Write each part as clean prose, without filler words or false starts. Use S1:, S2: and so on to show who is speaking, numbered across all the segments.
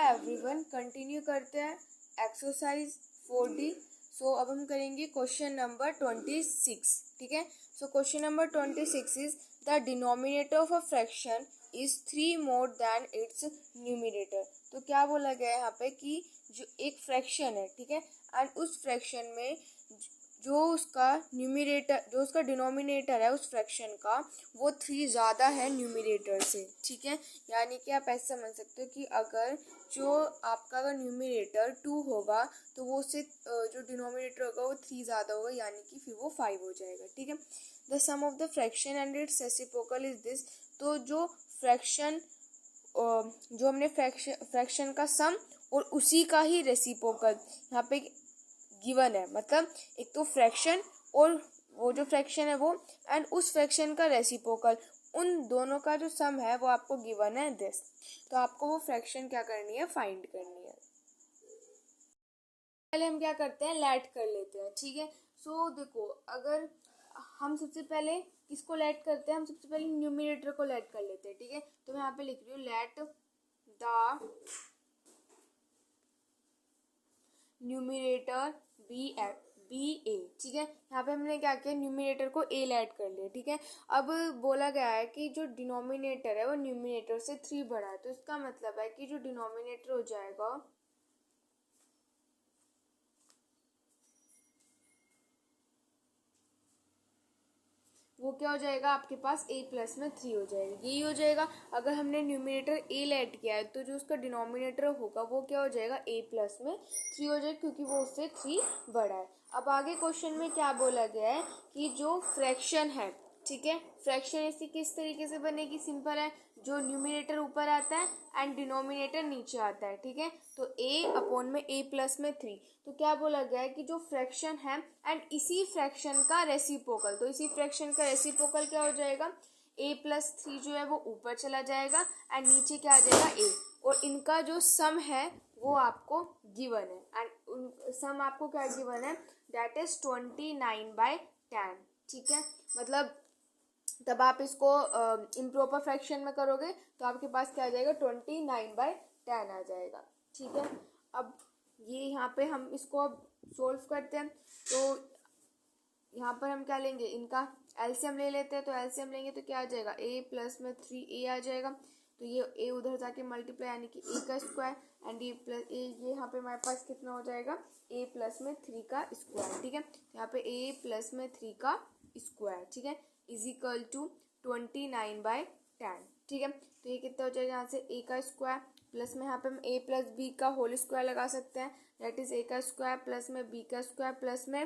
S1: Everyone, continue करते हैं exercise 4D। अब हम करेंगे क्वेश्चन नंबर 26। ठीक है। Question number 26 is the denominator of a fraction is 3 more than its numerator. तो क्या बोला गया है यहाँ पे कि जो एक फ्रैक्शन है, ठीक है, एंड उस फ्रैक्शन में जो उसका डिनोमिनेटर है उस फ्रैक्शन का, वो 3 ज़्यादा है न्यूमिनेटर से। ठीक है। यानी कि आप ऐसे समझ सकते हो कि अगर आपका न्यूमिनेटर 2 होगा तो वो उससे जो डिनोमिनेटर होगा वो 3 ज़्यादा होगा, यानी कि फिर वो 5 हो जाएगा। ठीक है। The sum of the fraction and its reciprocal is this. तो जो फ्रैक्शन जो हमने फ्रैक्शन का सम और उसी का ही रेसिप्रोकल यहाँ पे गिवन है। मतलब एक तो फ्रैक्शन और वो जो फ्रैक्शन है वो, एंड उस फ्रैक्शन का रेसिप्रोकल, उन दोनों का जो सम है वो आपको गिवन है दिस। तो आपको वो फ्रैक्शन क्या करनी है, फाइंड करनी है। पहले हम क्या करते हैं, लेट कर लेते हैं। ठीक है। देखो, अगर हम सबसे पहले किसको लेट करते हैं, हम सबसे पहले न्यूमिनेटर को लेट कर लेते हैं। ठीक है। तो मैं यहाँ पे लिख रही हूँ लेट द न्यूमिनेटर बी ए। ठीक है। यहाँ पे हमने क्या किया, न्यूमिनेटर को ए लेट कर लिया। ठीक है। अब बोला गया है कि जो डिनोमिनेटर है वो न्यूमिनेटर से 3 बड़ा है, तो इसका मतलब है कि जो डिनोमिनेटर हो जाएगा वो क्या हो जाएगा, आपके पास a प्लस में 3 हो जाएगा। यही हो जाएगा। अगर हमने न्यूमिनेटर a लेट किया है तो जो उसका डिनोमिनेटर होगा वो क्या हो जाएगा, a प्लस में 3 हो जाएगा, क्योंकि वो उससे 3 बड़ा है। अब आगे क्वेश्चन में क्या बोला गया है कि जो फ्रैक्शन है, ठीक है, फ्रैक्शन ऐसी किस तरीके से बनेगी, सिंपल है, जो न्यूमिनेटर ऊपर आता है एंड डिनोमिनेटर नीचे आता है। ठीक है। तो a अपॉन में a प्लस में 3। तो क्या बोला गया है कि जो फ्रैक्शन है एंड इसी फ्रैक्शन का रेसिप्रोकल, तो इसी फ्रैक्शन का रेसिप्रोकल क्या हो जाएगा, a प्लस 3 जो है वो ऊपर चला जाएगा एंड नीचे क्या आ जाएगा a, और इनका जो सम है वो आपको गिवन है। एंड सम आपको क्या गिवन है, दैट इज 29/10। ठीक है। मतलब तब आप इसको इम्प्रॉपर फ्रैक्शन में करोगे तो आपके पास क्या आ जाएगा, 29/10 आ जाएगा। ठीक है। अब ये यहाँ पे हम इसको अब सोल्व करते हैं। तो यहाँ पर हम क्या लेंगे, इनका एलसीएम ले लेते हैं। तो एलसीएम लेंगे तो क्या आ जाएगा, a प्लस में 3a आ जाएगा। तो ये a उधर जाके मल्टीप्लाई, यानी कि a का स्क्वायर, एंड ये प्लस a, ये यहाँ पे हमारे पास कितना हो जाएगा, a प्लस में 3 का स्क्वायर। ठीक है। यहाँ पे a प्लस में 3 का स्क्वायर, ठीक है, इज इक्वल टू 29/10। ठीक है। तो ये कितना हो जाएगा, यहाँ से a का स्क्वायर प्लस में यहाँ पे हम a प्लस b का होल स्क्वायर लगा सकते हैं, दैट इज a का स्क्वायर प्लस में b का स्क्वायर प्लस में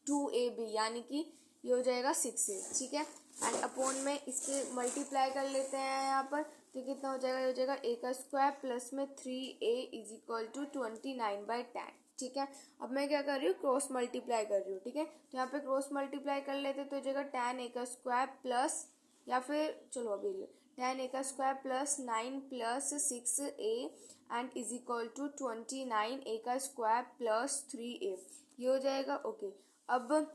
S1: 2ab, यानी कि ये हो जाएगा 6a। ठीक है। एंड अपॉन में इसके मल्टीप्लाई कर लेते हैं यहाँ पर, तो कितना हो जाएगा, ये हो जाएगा a का स्क्वायर प्लस में 3a इज इक्वल टू 29/10। ठीक है। अब मैं क्या कर रही हूँ, क्रॉस मल्टीप्लाई कर रही हूँ। ठीक है। तो यहाँ पे क्रॉस मल्टीप्लाई कर लेते तो हो जाएगा 10a का स्क्वायर प्लस, या फिर चलो अभी 10a का square plus 9 plus 6a and is equal to 29a का स्क्वायर प्लस 3a, ये हो जाएगा। ओके। अब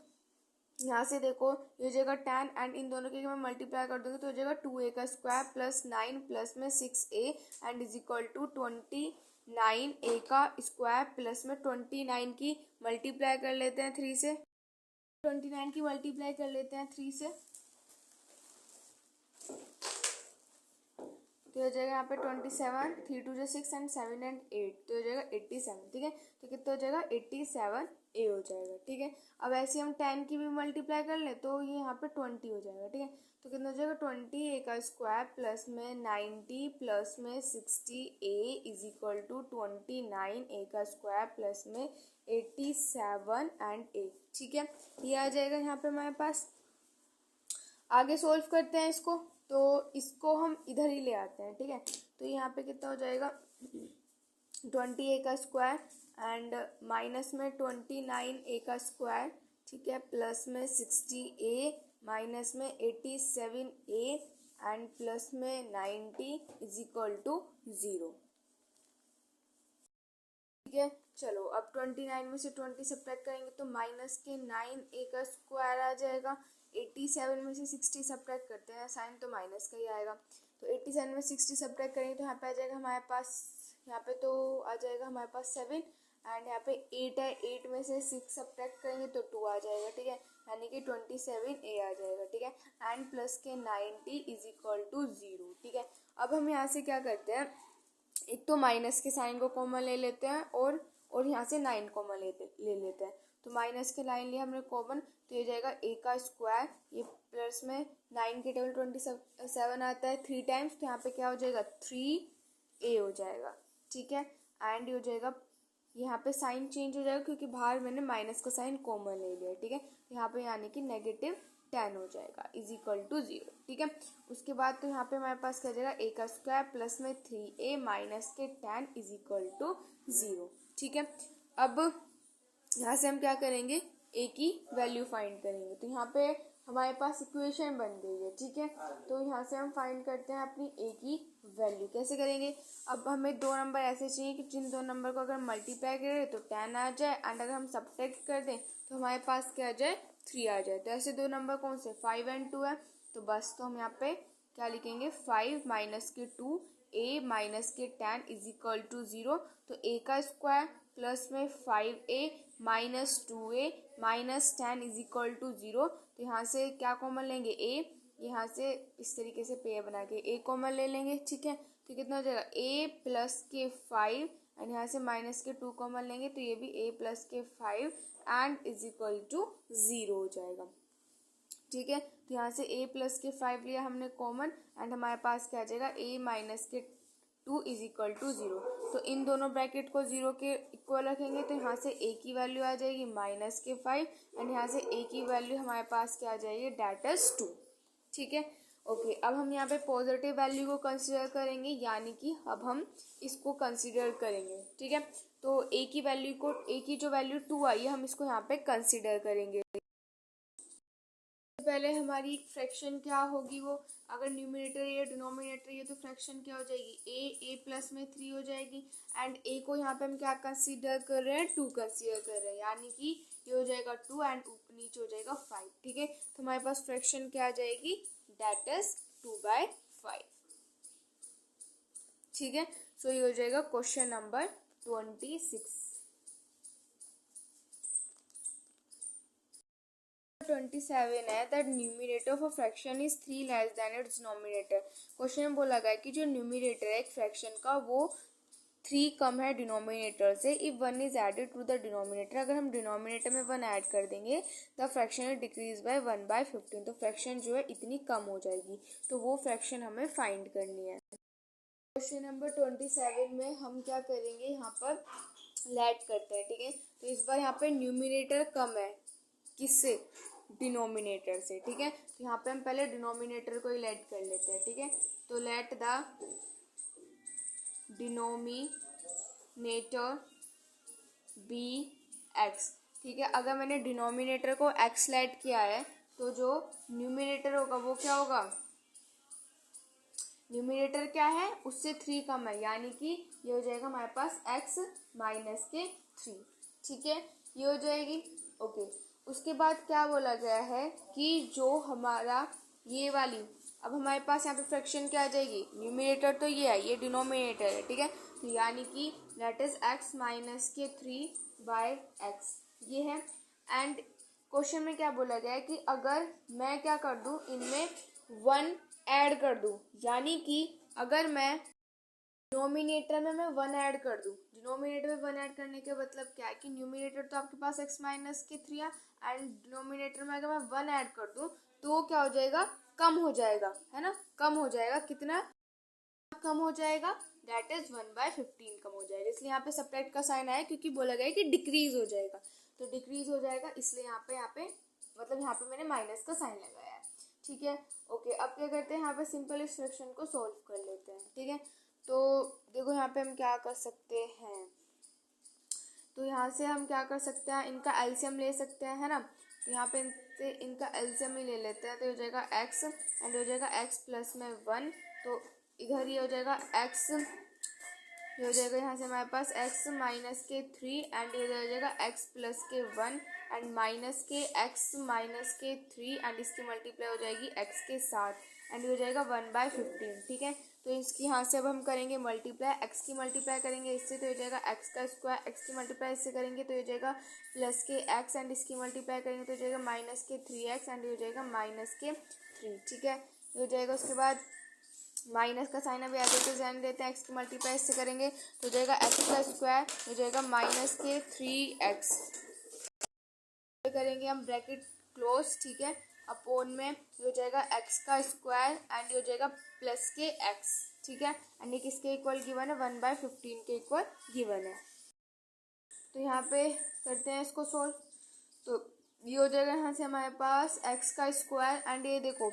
S1: यहाँ से देखो, ये हो जाएगा 10 एंड इन दोनों के मैं मल्टीप्लाई कर दूंगी तो हो जाएगा 2a का स्क्वायर प्लस 9 प्लस में 6a and is equal to 29a का स्क्वायर प्लस में 29 की मल्टीप्लाई कर लेते हैं 3 से, 29 की मल्टीप्लाई कर लेते हैं 3 से, तो हो जाएगा यहाँ पे 27, 3 2 6 एंड 7 एंड 8, तो हो जाएगा 87। ठीक है। तो कितना हो जाएगा, 87a हो जाएगा। ठीक है। अब ऐसे हम 10 की भी मल्टीप्लाई कर ले तो ये यहाँ पे 20 हो जाएगा। ठीक है। तो कितना हो जाएगा, 20a का स्क्वायर प्लस में 90 प्लस में 60a is equal to 29a का स्क्वायर प्लस में 87 एंड 8। ठीक है। ये आ जाएगा यहाँ पे हमारे पास। आगे सोल्व करते हैं इसको, तो इसको हम इधर ही ले आते हैं। ठीक है। तो यहाँ पे कितना हो जाएगा, 20a का स्क्वायर एंड माइनस में 29a का स्क्वायर, ठीक है, प्लस में 60a माइनस में 87a एंड प्लस में 90 इज इक्वल टू 0। ठीक है। चलो अब 29 में से 20 सब्ट्रैक्ट करेंगे तो माइनस के 9a का स्क्वायर आ जाएगा। 87 में से 60 सब्ट्रैक्ट करते हैं, साइन तो माइनस का ही आएगा। तो 87 में 60 सब्ट्रैक्ट करेंगे तो यहाँ पे आ जाएगा हमारे पास यहाँ पे तो आ जाएगा हमारे पास 7 एंड यहाँ पे 8 है, 8 में से 6 सब्ट्रैक्ट करेंगे तो 2 आ जाएगा, ठीक है, यानी कि 27A आ जाएगा, ठीक है, एंड प्लस के 90 इज इक्वल टू 0, ठीक है। अब हम यहाँ से क्या करते हैं, एक तो माइनस के साइन को कॉमन ले लेते हैं और यहाँ से 9 कॉमन ले लेते हैं। तो माइनस के लाइन लिया हमने कॉमन, तो ये जाएगा a का स्क्वायर, ये प्लस में 9 के टेबल 27 आता है 3 टाइम्स, तो यहाँ पे क्या हो जाएगा 3a हो जाएगा, ठीक है, एंड ये हो जाएगा, यहाँ पे साइन चेंज हो जाएगा क्योंकि बाहर मैंने माइनस का साइन कॉमन ले लिया, ठीक है, तो यहाँ पे यानी कि -10 हो जाएगा इज इक्वल टू 0, ठीक है। उसके बाद तो यहाँ पे हमारे पास क्या जाएगा a का स्क्वायर प्लस में 3a माइनस के 10 इज इक्वल टू 0, ठीक है। अब यहाँ से हम क्या करेंगे, a की वैल्यू फाइंड करेंगे, तो यहाँ पे हमारे पास इक्वेशन बन गई है, ठीक है। तो यहाँ से हम फाइंड करते हैं अपनी a की वैल्यू, कैसे करेंगे, अब हमें दो नंबर ऐसे चाहिए कि जिन दो नंबर को अगर मल्टीप्लाई करें तो 10 आ जाए, एंड अगर हम सब्ट्रैक्ट कर दें तो हमारे पास क्या आ जाए 3 आ जाए। तो ऐसे दो नंबर कौन से 5 एंड 2 है, तो बस तो हम यहाँ पे क्या लिखेंगे 5 माइनस के 2 a माइनस के 10 इज इक्वल टू 0, तो a का स्क्वायर प्लस में 5a minus 2a minus 10 is equal to 0, तो यहाँ से क्या कॉमन लेंगे a, यहाँ से इस तरीके से पेयर बना के a कॉमन ले लेंगे, ठीक है, तो कितना हो जाएगा a प्लस के 5 एंड यहाँ से माइनस के 2 कॉमन लेंगे, तो ये भी a प्लस के 5 एंड इज इक्वल टू 0 हो जाएगा, ठीक है। तो यहाँ से a प्लस के 5 लिया हमने कॉमन, एंड हमारे पास क्या आ जाएगा a माइनस के 2 इज इक्वल टू 0, तो इन दोनों ब्रैकेट को 0 के इक्वल रखेंगे, तो यहाँ से a की वैल्यू आ जाएगी माइनस के 5 एंड यहाँ से a की वैल्यू हमारे पास क्या आ जाएगी डेट इज 2, ठीक है। ओके, अब हम यहाँ पे पॉजिटिव वैल्यू को कंसीडर करेंगे, यानी कि अब हम इसको कंसीडर करेंगे, ठीक है। तो a की वैल्यू को, a की जो वैल्यू 2 आई है हम इसको यहाँ पे कंसीडर करेंगे। पहले हमारी फ्रैक्शन क्या होगी, वो अगर न्यूमरेटर या डिनोमिनेटर ये तो फ्रैक्शन क्या हो जाएगी a प्लस में 3 हो जाएगी, एंड a को यहाँ पे हम क्या कंसीडर कर रहे हैं 2 कंसीडर कर रहे हैं, यानी कि ये हो जाएगा 2 एंड नीचे हो जाएगा 5, ठीक है। तो हमारे पास फ्रैक्शन क्या आ जाएगी डेट इज 2/5, ठीक है। सो ये हो जाएगा क्वेश्चन नंबर 26। 27 है that numerator of a fraction is 3 less than it's denominator. Question में बोला गया कि जो न्यूमरेटर है एक फ्रैक्शन का वो 3 कम है डिनोमिनेटर से if 1 is added to the denominator, अगर हम डिनोमिनेटर में 1 ऐड कर देंगे the fraction is decrease by 1/15, तो फ्रैक्शन जो है इतनी कम हो जाएगी, तो वो फ्रैक्शन हमें फाइंड करनी है। क्वेश्चन नंबर 27 में हम क्या करेंगे, यहाँ पर लेट करते हैं, ठीक है। तो इस बार यहाँ पे न्यूमरेटर कम है किससे, डिनोमिनेटर से, ठीक है। तो यहाँ पे हम पहले डिनोमिनेटर को ही लेट कर लेते हैं, ठीक है। तो let the denominator be x, ठीक है। अगर मैंने डिनोमिनेटर को एक्स लेट किया है तो जो न्यूमरेटर होगा वो क्या होगा, न्यूमरेटर क्या है उससे 3 कम है, यानी कि ये हो जाएगा हमारे पास x माइनस के 3, ठीक है, ये हो जाएगी। ओके, उसके बाद क्या बोला गया है कि जो हमारा ये वाली, अब हमारे पास यहाँ पे फ्रैक्शन क्या आ जाएगी, न्यूमरेटर तो ये है, ये डिनोमिनेटर है, ठीक है, तो यानी कि दैट इज x माइनस के 3/x ये है। एंड क्वेश्चन में क्या बोला गया है कि अगर मैं क्या कर दूं, इनमें 1 ऐड कर दूं, यानी कि अगर मैं डिनोमिनेटर में मैं 1 ऐड कर दूं, डिनोमिनेटर में 1 ऐड करने का मतलब क्या है कि न्यूमरेटर तो आपके पास x माइनस के 3 है, एंड डिनोमिनेटर में अगर मैं 1 ऐड कर दूं तो क्या हो जाएगा, कम हो जाएगा, है ना, कम हो जाएगा, कितना कम हो जाएगा, दैट इज 1/15 कम हो जाएगा, इसलिए यहाँ पे सब्ट्रैक्ट का साइन आया क्योंकि बोला गया कि डिक्रीज हो जाएगा, तो डिक्रीज हो जाएगा, इसलिए यहाँ पे मतलब यहाँ पे मैंने माइनस का साइन लगाया है, ठीक है। ओके, अब क्या करते हैं, यहाँ पे सिंपल इस फ्रैक्शन को सॉल्व कर लेते हैं, ठीक है। तो देखो यहाँ पे हम क्या कर सकते हैं, तो यहाँ से हम क्या कर सकते हैं, इनका एलसीएम ले सकते हैं, है ना, तो यहाँ पे इनका एलसीएम ही ले लेते हैं, तो हो जाएगा x एंड हो जाएगा x प्लस में 1, तो इधर ये हो जाएगा x, ये हो जाएगा यहाँ से हमारे पास x माइनस के 3 एंड ये हो जाएगा x प्लस के 1 एंड माइनस के x माइनस के 3 एंड इसकी मल्टीप्लाई हो जाएगी x के साथ एंड हो जाएगा 1/15, ठीक है। तो इसकी यहाँ से अब हम करेंगे मल्टीप्लाई, एक्स की मल्टीप्लाई करेंगे इससे तो हो जाएगा एक्स का स्क्वायर, एक्स की मल्टीप्लाई इससे करेंगे तो हो जाएगा प्लस के एक्स, एंड इसकी मल्टीप्लाई करेंगे तो हो जाएगा माइनस के 3x, एंड हो जाएगा माइनस के 3। ठीक है, ये हो जाएगा। उसके बाद माइनस का साइन अभी आगे तो ध्यान देते हैं, एक्स की मल्टीप्लाई इससे करेंगे तो हो जाएगा एक्स का स्क्वायर, हो जाएगा माइनस के 3x। करेंगे हम ब्रैकेट क्लोज, ठीक है, अपोन में ये हो जाएगा एक्स का स्क्वायर एंड ये हो जाएगा प्लस के एक्स। ठीक है, एंड ये किसके इक्वल गिवन है, 1/15 के इक्वल गिवन है। तो यहाँ पे करते हैं इसको सोल्व। तो ये हो जाएगा यहाँ से हमारे पास एक्स का स्क्वायर एंड ये देखो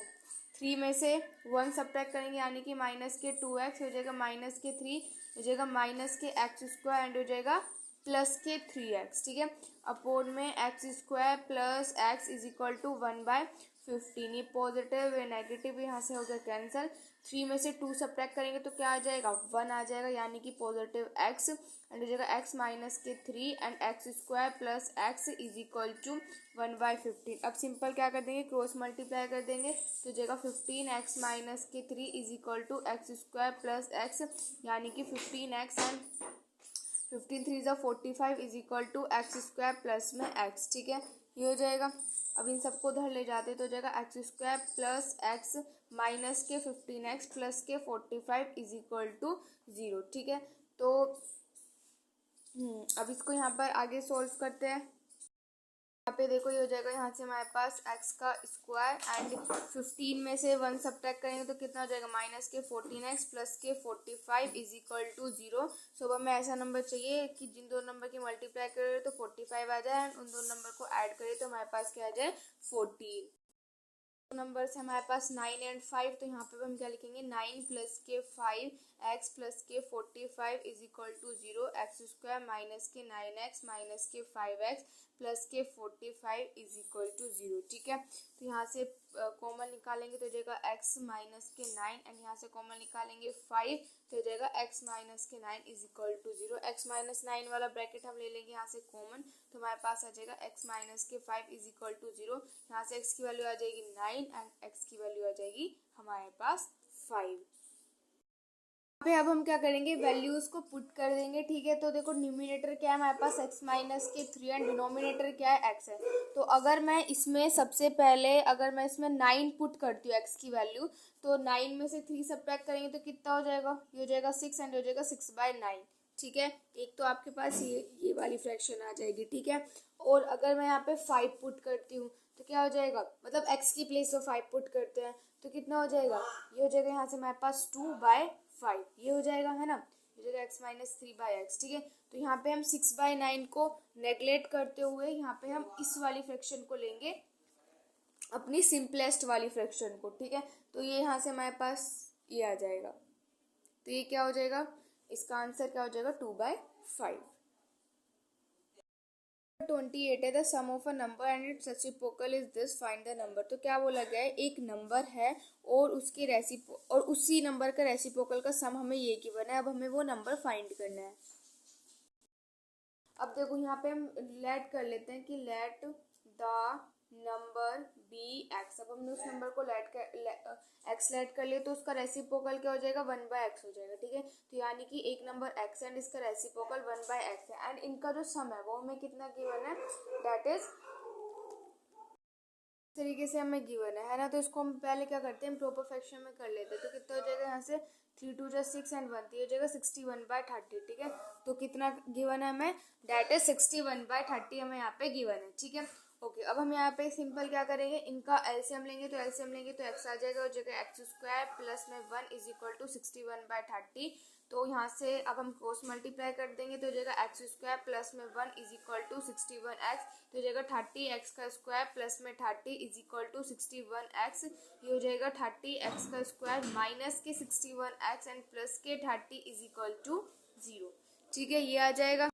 S1: 3 में से 1 सब्ट्रैक्ट करेंगे यानी कि माइनस के 2x, हो जाएगा माइनस के 3, हो जाएगा माइनस के एक्स स्क्वायर एंड हो जाएगा प्लस के 3x। ठीक है, अपोन में x square plus x is equal to 1/15। ये पॉजिटिव है नेगेटिव यहाँ से हो गया कैंसिल। 3 में से 2 सब्ट्रैक्ट करेंगे तो क्या आ जाएगा, 1 आ जाएगा यानी कि पॉजिटिव एक्स, एंड हो जाएगा एक्स माइनस के 3 and x square plus x is equal to 1/15। अब सिंपल क्या कर देंगे, क्रॉस मल्टीप्लाई कर देंगे तो हो जाएगा 15x माइनस के 3 is equal to x square plus x, यानी कि 15x एंड 15 3 ज़ा 45 is equal to x square plus में एक्स। ठीक है, ये हो जाएगा। अब इन सबको उधर ले जाते तो हो जाएगा x square plus x minus के 15x प्लस के 45 इज इक्वल टू 0। ठीक है, तो अब इसको यहाँ पर आगे सोल्व करते हैं। यहाँ पे देखो ये हो जाएगा यहाँ से हमारे पास x का स्क्वायर एंड 15 में से 1 सब्ट्रैक्ट करेंगे तो कितना हो जाएगा, माइनस के 14x प्लस के 45 इज इक्वल टू 0। सो हमें ऐसा नंबर चाहिए कि जिन दो नंबर की मल्टीप्लाई करें तो 45 आ जाए एंड उन दो नंबर को ऐड करें तो हमारे पास क्या आ जाए 14। नंबर से हमारे पास 9 एंड 5, तो यहाँ पे हम क्या लिखेंगे 9 प्लस के 5 एक्स प्लस के 45 is equal to 0, x square minus के 9x माइनस के 5x प्लस के 45 इज इक्वल टू 0। ठीक है, तो यहाँ से कॉमन निकालेंगे तो हो जाएगा x माइनस के 9 एंड यहाँ से कॉमन निकालेंगे 5 तो हो जाएगा x माइनस के 9 is equal to 0। x minus 9 वाला ब्रैकेट हम ले लेंगे यहाँ से कॉमन, तो हमारे पास आ जाएगा x माइनस के 5 इज इक्वल टू 0। यहाँ से x की वैल्यू आ जाएगी 9 एंड x की वैल्यू आ जाएगी हमारे पास 5। पे अब हम क्या करेंगे, वैल्यूज को पुट कर देंगे। ठीक है, तो देखो न्यूमिनेटर क्या है हमारे पास x माइनस के 3 एंड डिनोमिनेटर क्या है x है। तो अगर मैं इसमें सबसे पहले अगर मैं इसमें 9 पुट करती हूँ x की वैल्यू, तो 9 में से 3 सब्ट्रैक्ट करेंगे तो कितना हो जाएगा, ये हो जाएगा 6 एंड हो जाएगा 6/9। ठीक है, एक तो आपके पास ये वाली फ्रैक्शन आ जाएगी। ठीक है, और अगर मैं यहाँ पे 5 पुट करती हूँ तो क्या हो जाएगा, मतलब x की प्लेस में 5 पुट करते हैं तो कितना हो जाएगा, ये हो जाएगा यहाँ से हमारे पास 2/5, ये हो जाएगा, है ना, ये हो जाएगा x माइनस 3/x। ठीक है, तो यहाँ पे हम 6/9 को नेगलेक्ट करते हुए यहाँ पे हम इस वाली फ्रैक्शन को लेंगे, अपनी सिंपलेस्ट वाली फ्रैक्शन को। ठीक है, तो ये यहाँ से हमारे पास ये आ जाएगा, तो ये क्या हो जाएगा, इसका आंसर क्या हो जाएगा 2/5। 28 है, the sum of a number and its reciprocal is this, find the number. तो क्या बोला गया है, एक नंबर है और उसके और उसी नंबर का रेसिप्रोकल का सम हमें ये गिवन है, अब हमें वो नंबर फाइंड करना है। अब देखो यहाँ पे हम लेट कर लेते हैं कि let the number be x. अब हमने उस नंबर को एक्स लेट कर लिया तो उसका रेसिप्रोकल क्या हो जाएगा, 1/x हो जाएगा। ठीक है, तो यानी कि एक नंबर x एंड इसका रेसिप्रोकल 1/x है एंड इनका जो सम है वो हमें कितना गिवन है, दैट इज तरीके से हमें गिवन है ना। तो इसको हम पहले क्या करते हैं, प्रॉपर फ्रैक्शन में कर लेते हैं। तो कितना हो जाएगा, यहाँ से 3 2 जा 6 एंड 1 हो जाएगा 61/30। ठीक है, तो कितना गिवन है हमें, डेट इज 61/30 हमें यहाँ पे गिवन है। ठीक है, ओके, अब हम यहाँ पे सिंपल क्या करेंगे, इनका एलसीएम लेंगे तो एलसीएम लेंगे तो एक्स आ जाएगा, हो जाएगा एक्स स्क्वायर प्लस में 1 इज इक्वल टू 61/30। तो यहाँ से अब हम क्रॉस मल्टीप्लाई कर देंगे तो हो जाएगा एक्स स्क्वायर प्लस में 1 इज इक्वल टू 61x, तो हो जाएगा 30x का स्क्वायर प्लस में 30 इज इक्वल टू 61x। ये हो जाएगा 30x का स्क्वायर माइनस के 61x एंड प्लस के 30 इज इक्वल टू 0। ठीक है, ये आ जाएगा।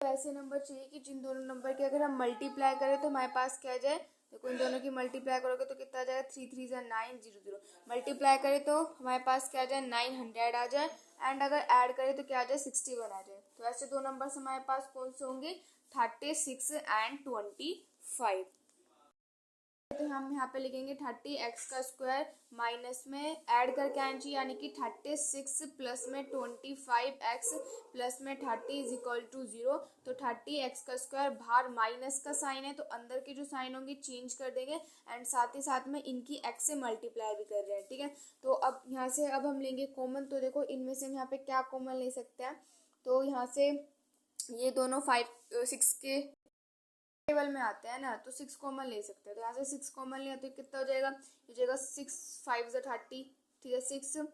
S1: तो ऐसे नंबर चाहिए कि जिन दोनों नंबर के अगर हम मल्टीप्लाई करें तो हमारे पास क्या आ जाए, देखो इन दोनों की मल्टीप्लाई करोगे तो कितना आ जाएगा, 3 3 जा 9 0 0। मल्टीप्लाई करें तो हमारे पास क्या आ जाए, 900 आ जाए एंड अगर ऐड करें तो क्या आ जाए, 61 आ जाए। तो ऐसे दो नंबर हमारे पास कौन से होंगे, 36 एंड 25। तो हम यहाँ पे लिखेंगे 30x² माइनस में ऐड करके आएंगे यानी कि 36 प्लस में 25x प्लस में 30 इज इक्वल टू 0। तो 30x² बाहर माइनस का साइन है तो अंदर के जो साइन होंगे चेंज कर देंगे एंड साथ ही साथ में इनकी x से मल्टीप्लाई भी कर रहे हैं, ठीक है। तो अब यहाँ से अब हम लेंगे कॉमन। तो देखो इनमें से हम यहाँ पे क्या कॉमन ले सकते हैं, तो यहाँ से ये दोनों 6 के टेबल में आते हैं ना, तो 6 कॉमन ले सकते हैं। तो यहाँ से 6 कॉमन लिया तो कितना हो जाएगा, ये जाएगा 6 5 30, ठीक है, 6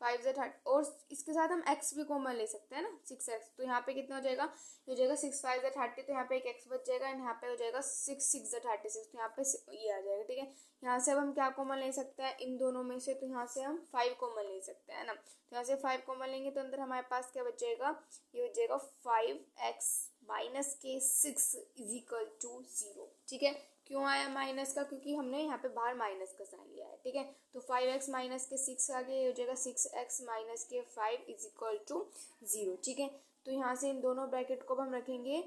S1: 5 30 और इसके साथ हम x भी कॉमन ले सकते हैं ना, 6x। तो यहाँ पे कितना हो जाएगा, ये हो जाएगा 6 5 30, तो यहाँ पे एक x बच जाएगा एंड यहाँ पे हो जाएगा 6 6 36, तो यहाँ पे ये आ जाएगा, ठीक है। यहाँ से अब हम क्या कॉमन ले सकते हैं इन दोनों में से, तो यहाँ से हम 5 कॉमन ले सकते हैं ना। तो यहाँ से 5 कॉमन लेंगे तो अंदर हमारे पास क्या बच जाएगा, ये बच जाएगा 5x माइनस के 6 इज इक्वल टू 0, ठीक है। क्यों आया माइनस का, क्योंकि हमने यहाँ पे बाहर माइनस का साइन लिया है, ठीक है। तो 5x माइनस के 6 आ गया, ये हो जाएगा 6x माइनस के 5 इज इक्वल टू 0, ठीक है। तो यहाँ से इन दोनों ब्रैकेट को हम रखेंगे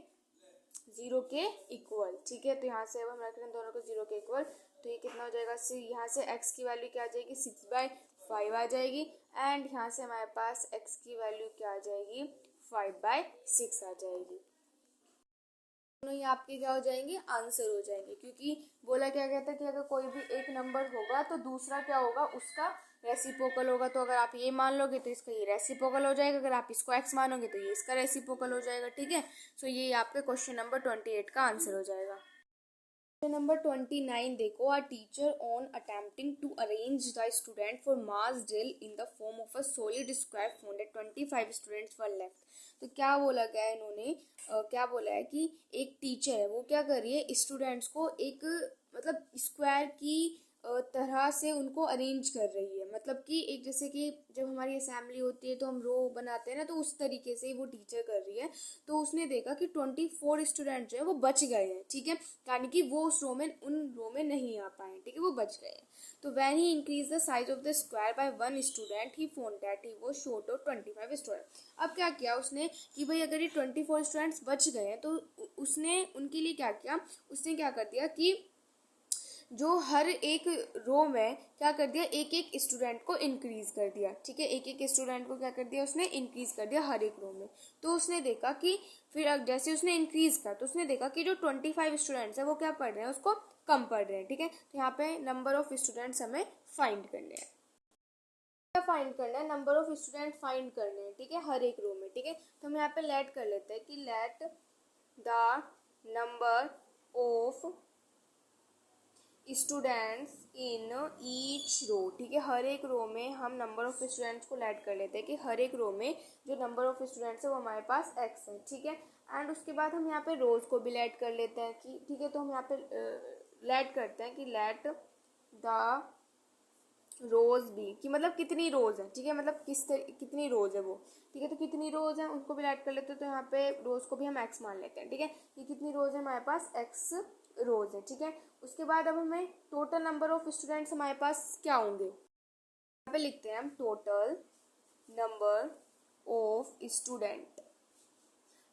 S1: 0 के इक्वल, ठीक है। तो यहाँ से अब हम रख रहे हैं दोनों को 0 के इक्वल, तो ये कितना हो जाएगा, यहाँ से x की वैल्यू क्या आ जाएगी, 6/5 आ जाएगी एंड यहाँ से हमारे पास x की वैल्यू क्या आ जाएगी, 5/6 आ जाएगी। दोनों ये आपके क्या हो जाएंगे, आंसर हो जाएंगे, क्योंकि बोला क्या कहता है कि अगर कोई भी एक नंबर होगा तो दूसरा क्या होगा, उसका रेसिप्रोकल होगा। तो अगर आप ये मान लोगे तो इसका ये रेसिप्रोकल हो जाएगा, अगर आप इसको x मानोगे तो ये इसका रेसिप्रोकल हो जाएगा, ठीक है। सो ये आपके क्वेश्चन नंबर 28 का आंसर हो जाएगा। नंबर 29 देखो, a teacher on attempting to arrange the student for mass drill in the form of a solid square found that 25 students were left. तो क्या बोला गया है इन्होंने, क्या बोला है कि एक टीचर है वो क्या कर रही है, स्टूडेंट्स को एक मतलब स्क्वायर की तरह से उनको अरेंज कर रही है। मतलब कि एक जैसे कि जब हमारी असेंबली होती है तो हम रो बनाते हैं ना, तो उस तरीके से वो टीचर कर रही है। तो उसने देखा कि 24 स्टूडेंट जो है वो बच गए हैं, ठीक है, यानी कि वो उस रो में उन रो में नहीं आ पाए, ठीक है, वो बच गए हैं। तो when he increase the size of the square by 1 student he found that he was short of 25 student. अब क्या किया उसने कि भाई अगर ये 24 स्टूडेंट्स बच गए हैं तो उसने उनके लिए क्या किया, उसने क्या कर दिया कि जो हर एक रो में क्या कर दिया, एक एक स्टूडेंट को इंक्रीज कर दिया, ठीक है, एक एक स्टूडेंट को क्या कर दिया उसने इंक्रीज कर दिया हर एक रो में। तो उसने देखा कि फिर जैसे उसने इंक्रीज कर तो उसने देखा कि जो 25 स्टूडेंट्स है वो क्या पढ़ रहे हैं, उसको कम पढ़ रहे हैं, ठीक है। तो यहाँ पे नंबर ऑफ स्टूडेंट्स हमें फाइंड करने हैं, फाइंड करना है, नंबर ऑफ स्टूडेंट फाइंड करने हैं, ठीक है, हर एक रो में, ठीक है। तो हम यहाँ पे लेट कर लेते हैं कि let the number of students in each row, ठीक है, हर एक रो में हम नंबर ऑफ स्टूडेंट्स को लेट कर लेते हैं कि हर एक रो में जो नंबर ऑफ स्टूडेंट्स है वो हमारे पास x है, ठीक है। एंड उसके बाद हम यहाँ पे रोज को भी लेट कर लेते हैं कि ठीक है, तो हम यहाँ पे लेट करते हैं कि लेट द रोज भी, कि मतलब कितनी रोज है, ठीक है, मतलब कितनी रोज है वो, ठीक है। तो कितनी रोज है उनको भी लेट कर लेते हैं, तो यहाँ पे रोज को भी हम x मान लेते हैं, ठीक है। ये कितनी रोज है, हमारे पास x रोज है, ठीक है। उसके बाद अब हमें टोटल नंबर ऑफ स्टूडेंट्स हमारे पास क्या होंगे, यहाँ पे लिखते हैं हम total number of student.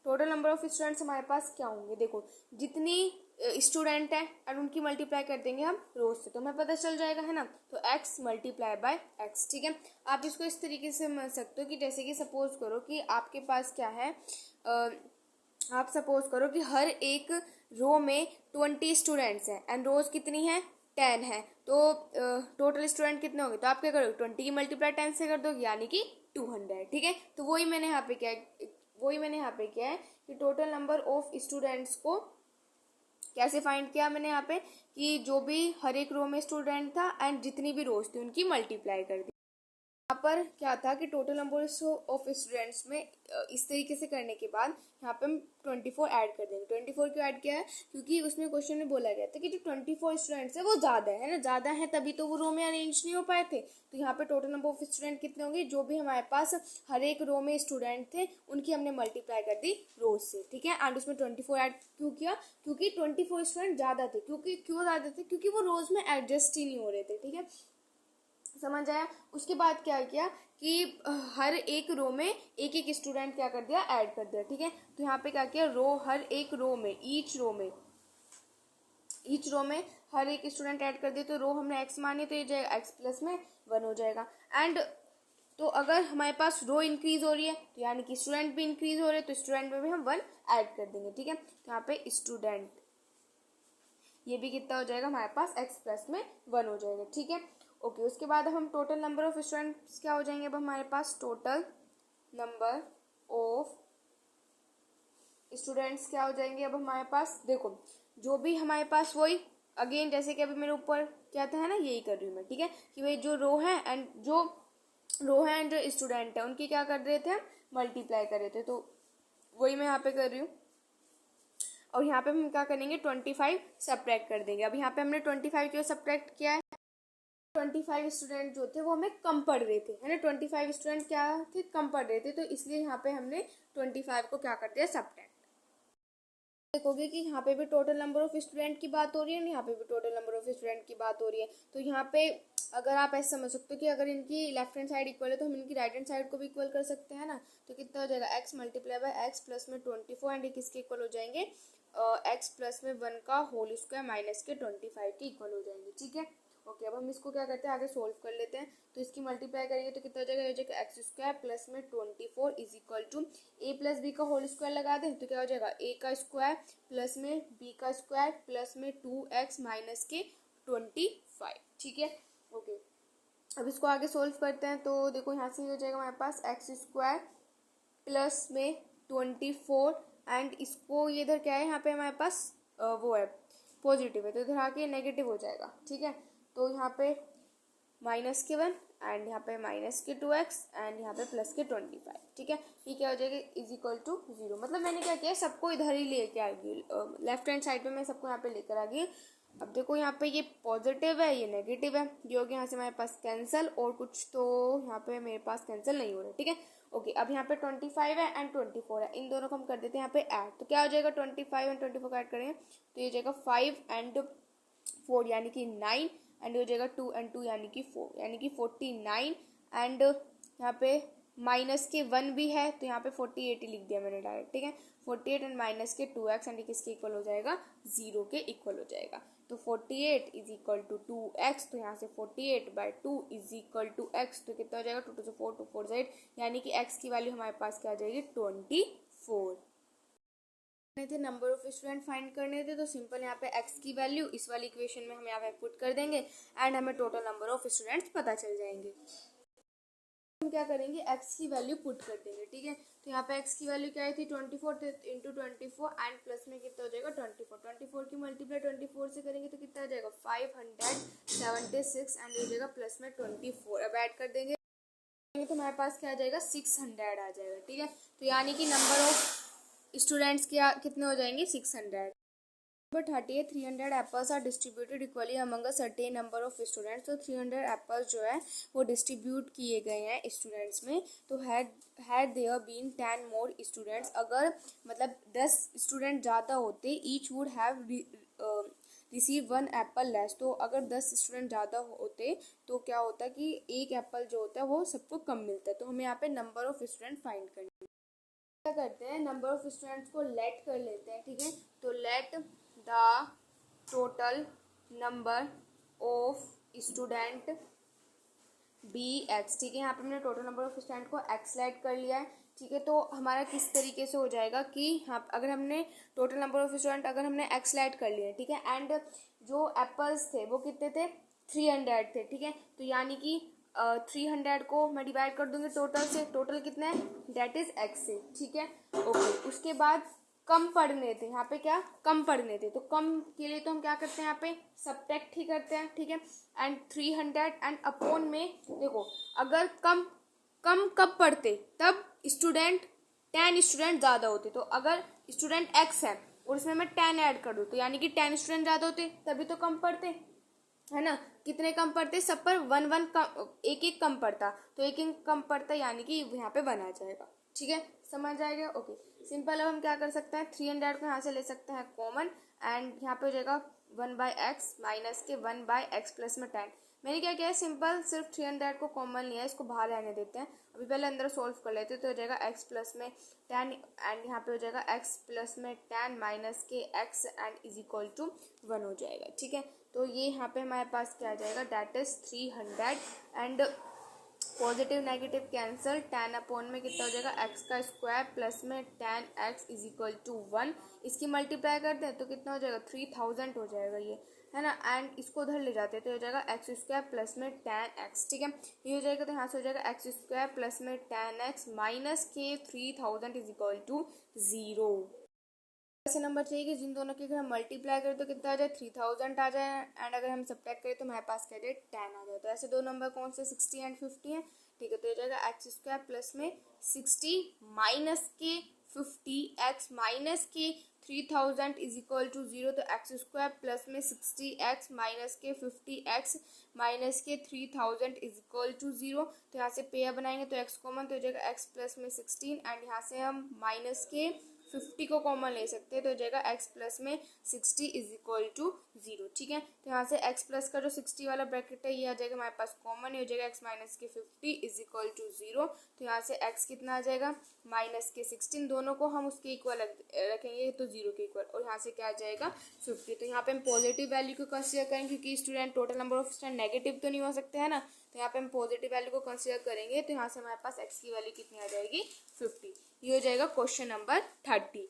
S1: Total number of students हमारे पास क्या होंगे, देखो जितनी स्टूडेंट है और उनकी मल्टीप्लाई कर देंगे हम रोज से, तो हमें पता चल जाएगा, है ना। तो x मल्टीप्लाई बाय x, ठीक है। आप इसको इस तरीके से समझ सकते हो कि जैसे कि सपोज करो कि आपके पास क्या है, आप सपोज करो कि हर एक रो में 20 स्टूडेंट्स हैं एंड रोज कितनी है, 10 है। तो टोटल स्टूडेंट कितने होंगे, तो आप क्या करोगे, 20 की मल्टीप्लाई 10 से कर दोगे यानी कि 200, ठीक है। तो वही मैंने यहाँ पे किया है कि टोटल नंबर ऑफ स्टूडेंट्स को कैसे फाइंड किया मैंने यहाँ पे कि जो भी हर एक रो में स्टूडेंट था एंड जितनी भी रोज थी उनकी मल्टीप्लाई कर दी। यहाँ पर क्या था कि टोटल नंबर ऑफ स्टूडेंट्स में इस तरीके से करने के बाद यहाँ पे हम 24 ऐड कर देंगे। 24 क्यों ऐड किया है, क्योंकि उसमें क्वेश्चन में बोला गया था कि जो 24 स्टूडेंट्स है वो ज़्यादा है ना, ज़्यादा है तभी तो वो रो में अरेंज नहीं हो पाए थे। तो यहाँ पे टोटल नंबर ऑफ स्टूडेंट कितने होंगे, जो भी हमारे पास हर एक रो में स्टूडेंट थे उनकी हमने मल्टीप्लाई कर दी रोज से, ठीक है। एंड उसमें 24 ऐड क्यों किया, क्योंकि 24 स्टूडेंट ज़्यादा थे, क्यों ज़्यादा थे, क्योंकि वो रोज में एडजस्ट ही नहीं हो रहे थे, ठीक है, समझ आया। उसके बाद क्या किया कि हर एक रो में एक एक स्टूडेंट क्या कर दिया, ऐड कर दिया, ठीक है। तो यहाँ पे क्या किया, हर एक रो में ईच रो में ईच रो में हर एक स्टूडेंट ऐड कर दे, तो रो हमने एक्स मानी तो ये जाएगा एक्स प्लस में 1 हो जाएगा। एंड तो अगर हमारे पास रो इंक्रीज हो रही है तो यानी कि स्टूडेंट भी इंक्रीज हो रहे हैं, तो स्टूडेंट में भी हम 1 ऐड कर देंगे, ठीक है। तो यहाँ पे स्टूडेंट ये भी कितना हो जाएगा हमारे पास एक्स प्लस में 1 हो जाएगा, ठीक है। ओके, उसके बाद हम टोटल नंबर ऑफ स्टूडेंट्स क्या हो जाएंगे, अब हमारे पास टोटल नंबर ऑफ स्टूडेंट्स क्या हो जाएंगे। अब हमारे पास देखो जो भी हमारे पास वही अगेन जैसे कि अभी मेरे ऊपर क्या था है ना, यही कर रही हूँ मैं, ठीक है, कि भाई जो रो है एंड जो स्टूडेंट है उनकी क्या कर रहे थे हम मल्टीप्लाई कर रहे थे, तो वही मैं यहाँ पे कर रही हूँ। और यहाँ पे हम क्या करेंगे 25 सब्ट्रैक्ट कर देंगे। अब यहाँ पे हमने 25 क्यों सब्ट्रैक्ट किया है, 25 स्टूडेंट जो थे वो हमें कम पढ़ रहे थे, है ना, 25 स्टूडेंट क्या थे कम पढ़ रहे थे, तो इसलिए यहाँ पे हमने 25 को क्या कर दिया सब्ट्रैक्ट। देखोगे कि यहाँ पे भी टोटल नंबर ऑफ स्टूडेंट की बात हो रही है, यहाँ पे भी टोटल नंबर ऑफ स्टूडेंट की बात हो रही है। तो यहाँ पे अगर आप ऐसे समझ सकते हो कि अगर इनकी लेफ्ट हैंड साइड इक्वल है तो हम इनकी राइट हैंड साइड को भी इक्वल कर सकते हैं ना। तो कितना हो जाएगा x multiply by x plus में 24 एंड किसके इक्वल हो जाएंगे x प्लस में 1 का होल स्क्वायर माइनस के 25 के इक्वल हो जाएंगे, ठीक है। ओके, अब हम इसको क्या करते हैं आगे सोल्व कर लेते हैं। तो इसकी मल्टीप्लाई करेंगे तो कितना हो जाएगा, हो जाएगा एक्स स्क्वायर प्लस में 24 is equal to a plus b का होल स्क्वायर लगा दें तो क्या हो जाएगा ए का स्क्वायर प्लस में बी का स्क्वायर प्लस में 2x माइनस के 25, ठीक है। ओके, अब इसको आगे सोल्व करते हैं। तो देखो यहाँ से हो जाएगा हमारे पास एक्स स्क्वायर प्लस में 24 एंड इसको ये इधर क्या है यहाँ पे हमारे पास वो है पॉजिटिव है, तो इधर आके नेगेटिव हो जाएगा, ठीक है। तो यहाँ पे माइनस के 1 एंड यहाँ पे माइनस के 2x एंड यहाँ पे प्लस के 25, ठीक है। ये क्या हो जाएगा इज इक्वल टू 0। मतलब मैंने क्या किया सबको इधर ही लेके आ गई, लेफ्ट हैंड साइड पे मैं सबको यहाँ पे लेकर आ गई। अब देखो यहाँ पे ये पॉजिटिव है ये नेगेटिव है, जो हो गया यहाँ से हमारे पास कैंसिल, और कुछ तो यहाँ पे मेरे पास कैंसिल नहीं हो रहा, ठीक है। ओके, अब यहाँ पे 25 है एंड 24 है, इन दोनों को हम कर देते हैं यहाँ पे ऐड। तो क्या हो जाएगा 25 एंड 24 को ऐड करेंगे तो ये हो जाएगा 5 एंड 4 यानी कि 9 एंड हो जाएगा 2 एंड 2 यानी कि 4 यानी कि 49 एंड यहाँ पे माइनस के 1 भी है तो यहाँ पे 48 ही लिख दिया मैंने डायरेक्ट, ठीक है। 48 एंड माइनस के 2x एंड किसके इक्वल हो जाएगा 0 के इक्वल हो जाएगा। तो 48 इज इक्वल टू 2x, तो यहाँ से 48/2 इज इक्वल टू x, तो कितना हो जाएगा 2 से 4 2 4 8 यानी कि x की वैल्यू हमारे पास क्या आ जाएगी 24 थे। नंबर ऑफ स्टूडेंट फाइंड करने थे तो सिंपल यहाँ पे x की वैल्यू इस वाली इक्वेशन में हम यहाँ पे पुट कर देंगे एंड हमें टोटल नंबर ऑफ स्टूडेंट्स पता चल जाएंगे। हम क्या करेंगे x की वैल्यू पुट कर देंगे, ठीक है। तो यहाँ पे x की वैल्यू क्या आई थी 24 इंटू 24 एंड प्लस में कितना हो जाएगा 24 की मल्टीप्लाई 24 से करेंगे तो कितना आ जाएगा 576 एंड हो जाएगा प्लस में 24। अब ऐड कर देंगे तो हमारे पास क्या आ जाएगा 600 आ जाएगा, ठीक है। तो यानी कि नंबर ऑफ स्टूडेंट्स क्या कितने हो जाएंगे 600। Number 38 300 apples are distributed equally among a certain number of students. तो 300 एप्पल्स जो है वो डिस्ट्रीब्यूट किए गए हैं स्टूडेंट्स में। तो had there been 10 more students, अगर मतलब 10 स्टूडेंट ज़्यादा होते each would have receive 1 apple less. तो अगर 10 स्टूडेंट ज़्यादा होते तो क्या होता कि एक एप्पल जो होता है वो सबको कम मिलता है। तो हमें यहाँ पे नंबर ऑफ स्टूडेंट फाइंड करना क्या करते हैं नंबर ऑफ स्टूडेंट्स को लेट कर लेते हैं, ठीक है। तो let the total number of student be x, ठीक है। यहाँ पे हमने टोटल नंबर ऑफ स्टूडेंट को एक्स लेट कर लिया है, ठीक है। तो हमारा किस तरीके से हो जाएगा कि हाँ अगर हमने टोटल नंबर ऑफ स्टूडेंट अगर हमने एक्स लेट कर लिया है, ठीक है, एंड जो एप्पल्स थे वो कितने थे 300 थे, ठीक है। तो यानी कि 300 को मैं डिवाइड कर दूंगी टोटल से, टोटल कितना है दैट इज एक्स से, ठीक है। ओके, उसके बाद कम पढ़ने थे, यहाँ पे क्या कम पढ़ने थे, तो कम के लिए तो हम क्या करते हैं यहाँ पे सब्ट्रैक्ट ही करते हैं, ठीक है। एंड 300 एंड अपॉन में देखो अगर कम कब पढ़ते तब स्टूडेंट 10 स्टूडेंट ज़्यादा होते। तो अगर स्टूडेंट एक्स है और इसमें मैं 10 ऐड कर दूँ तो यानी कि 10 स्टूडेंट ज़्यादा होते तभी तो कम पढ़ते, है ना। कितने कम पड़ते सब पर 1 कम, एक कम पड़ता, तो एक कम पड़ता यानी कि यहाँ पे 1 आ जाएगा, ठीक है, समझ आएगा। Okay, simple. अब हम क्या कर सकते हैं 300 को यहाँ से ले सकते हैं कॉमन एंड यहाँ पे हो जाएगा 1/x माइनस के 1/x प्लस में 10। मैंने क्या किया है, सिंपल सिर्फ 300 को कॉमन लिया है, इसको बाहर रहने देते हैं। अभी पहले अंदर सॉल्व कर लेते हैं। तो हो जाएगा x प्लस में 10 एंड यहाँ पे हो जाएगा x प्लस में 10 माइनस के x and is equal to 1 हो जाएगा। ठीक है, तो ये यहाँ पे हमारे पास क्या आ जाएगा, that is 300 and positive negative cancel, 10 upon में कितना हो जाएगा x का स्क्वायर प्लस में 10x इज इक्वल टू 1। इसकी मल्टीप्लाई करते हैं तो कितना हो जाएगा, 3000 हो जाएगा ये, है ना। एंड इसको उधर ले जाते हैं तो हो जाएगा एक्स स्क्वायर प्लस में 10x। ठीक है, ये हो जाएगा तो यहाँ से हो जाएगा एक्स स्क्वायर प्लस में 10x माइनस के 3000 इज इक्वल टू 0। ऐसे नंबर चाहिए कि जिन दोनों के अगर हम मल्टीप्लाई करें तो कितना आ जाए, 3000 आ जाए, एंड अगर हम सब्ट्रैक्ट करें तो हमारे पास क्या जाए, 10 आ जाए। तो ऐसे दो नंबर कौन से, 60 एंड 50 है। ठीक है, तो हो जाएगा एक्स स्क्वायर प्लस में 60 माइनस के 50x माइनस के 3000 इज इक्वल टू 0। तो एक्स स्क्वायर प्लस में 60x माइनस के 50x माइनस के 3000 इज इक्वल टू 0। तो यहाँ से पेयर बनाएंगे तो x कॉमन, तो हो जाएगा x प्लस में 16 एंड यहाँ से हम माइनस के 50 को कॉमन ले सकते हैं तो हो जाएगा x प्लस में 60 इज इक्वल टू 0। ठीक है, तो यहाँ से x प्लस का जो 60 वाला ब्रैकेट है ये आ जाएगा हमारे पास कॉमन, हो जाएगा x माइनस के 50 इज इक्वल टू 0। तो यहाँ से x कितना आ जाएगा, माइनस के 16, दोनों को हम उसके इक्वल रखेंगे तो 0 के इक्वल, और यहाँ से क्या आ जाएगा 50। तो यहाँ पे हम पॉजिटिव वैल्यू को कंसीडर करेंगे क्योंकि student total number of student negative तो नहीं हो सकते है ना। तो यहाँ पे हम पॉजिटिव वैल्यू को कंसीडर करेंगे तो यहाँ से हमारे पास x की वैल्यू कितनी आ जाएगी, 50। ये हो जाएगा क्वेश्चन नंबर 30।